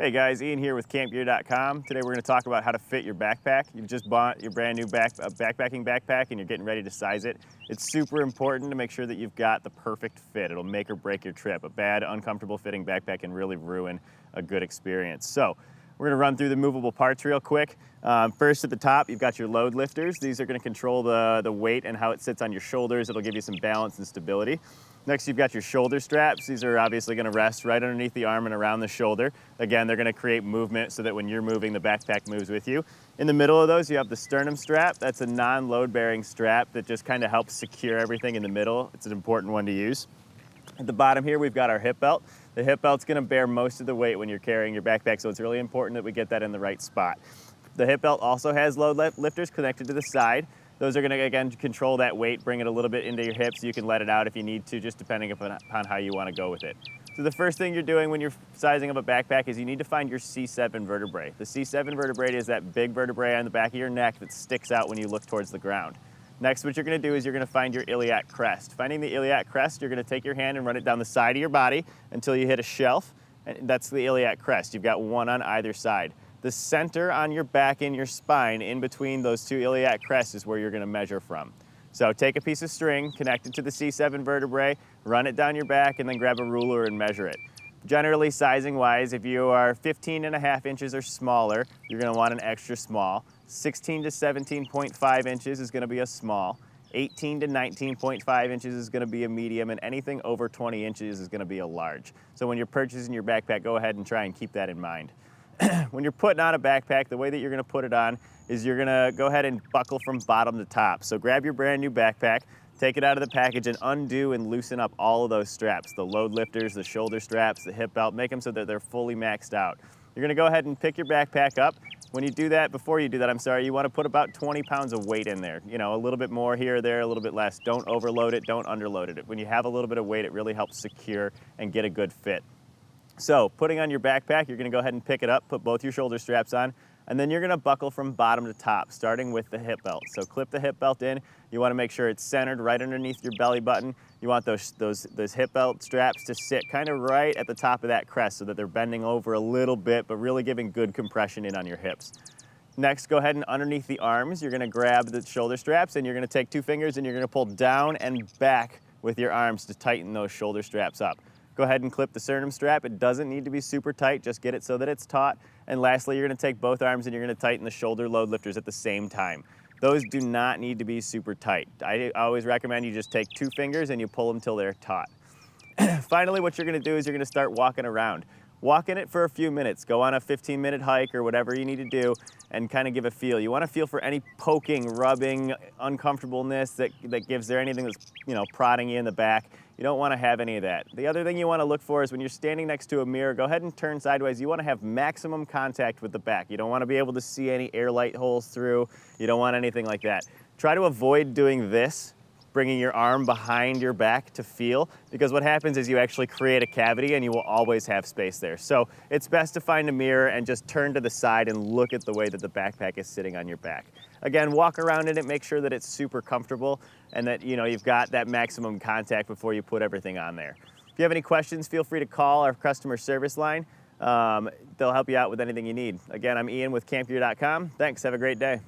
Hey guys, Ian here with campgear.com. Today we're going to talk about how to fit your backpack. You've just bought your brand new backpacking backpack and you're getting ready to size it. It's super important to make sure that you've got the perfect fit. It'll make or break your trip. A bad, uncomfortable fitting backpack can really ruin a good experience. So we're going to run through the movable parts real quick. First at the top, you've got your load lifters. These are going to control the weight and how it sits on your shoulders. It'll give you some balance and stability. Next, you've got your shoulder straps. These are obviously going to rest right underneath the arm and around the shoulder. Again, they're going to create movement so that when you're moving, the backpack moves with you. In the middle of those, you have the sternum strap. That's a non-load bearing strap that just kind of helps secure everything in the middle. It's an important one to use. At the bottom here, we've got our hip belt. The hip belt's going to bear most of the weight when you're carrying your backpack, so it's really important that we get that in the right spot. The hip belt also has load lifters connected to the side. Those are going to, again, control that weight, bring it a little bit into your hips. You can let it out if you need to, just depending upon how you want to go with it. So the first thing you're doing when you're sizing up a backpack is you need to find your C7 vertebrae. The C7 vertebrae is that big vertebrae on the back of your neck that sticks out when you look towards the ground. Next, what you're going to do is you're going to find your iliac crest. Finding the iliac crest, you're going to take your hand and run it down the side of your body until you hit a shelf, and that's the iliac crest. You've got one on either side. The center on your back and your spine, in between those two iliac crests, is where you're going to measure from. So take a piece of string, connect it to the C7 vertebrae, run it down your back, and then grab a ruler and measure it. Generally, sizing-wise, if you are 15.5 inches or smaller, you're going to want an extra small. 16 to 17.5 inches is going to be a small. 18 to 19.5 inches is going to be a medium, and anything over 20 inches is going to be a large. So when you're purchasing your backpack, go ahead and try and keep that in mind. When you're putting on a backpack, the way that you're going to put it on is you're going to go ahead and buckle from bottom to top. So grab your brand new backpack, take it out of the package, and undo and loosen up all of those straps, the load lifters, the shoulder straps, the hip belt. Make them so that they're fully maxed out. You're going to go ahead and pick your backpack up. When you do that, before you do that, you want to put about 20 pounds of weight in there. You know, a little bit more here or there, a little bit less. Don't overload it, don't underload it. When you have a little bit of weight, it really helps secure and get a good fit. So putting on your backpack, you're going to go ahead and pick it up, put both your shoulder straps on, and then you're going to buckle from bottom to top, starting with the hip belt. So clip the hip belt in. You want to make sure it's centered right underneath your belly button. You want those hip belt straps to sit kind of right at the top of that crest so that they're bending over a little bit, but really giving good compression in on your hips. Next, go ahead and underneath the arms, you're going to grab the shoulder straps, and you're going to take two fingers and you're going to pull down and back with your arms to tighten those shoulder straps up. Go ahead and clip the sternum strap. It doesn't need to be super tight, just get it so that it's taut. And lastly, you're going to take both arms and you're going to tighten the shoulder load lifters at the same time. Those do not need to be super tight. I always recommend you just take two fingers and you pull them till they're taut. Finally, what you're going to do is you're going to start walking around. Walk in it for a few minutes. Go on a 15-minute hike or whatever you need to do and kind of give a feel. You want to feel for any poking, rubbing, uncomfortableness that gives there anything that's, prodding you in the back. You don't want to have any of that. The other thing you want to look for is when you're standing next to a mirror, go ahead and turn sideways. You want to have maximum contact with the back. You don't want to be able to see any air light holes through. You don't want anything like that. Try to avoid doing this, bringing your arm behind your back to feel, because what happens is you actually create a cavity and you will always have space there. So it's best to find a mirror and just turn to the side and look at the way that the backpack is sitting on your back. Again, walk around in it, make sure that it's super comfortable and that you've got that maximum contact before you put everything on there. If you have any questions, feel free to call our customer service line. They'll help you out with anything you need. Again, I'm Ian with campgear.com. Thanks, have a great day.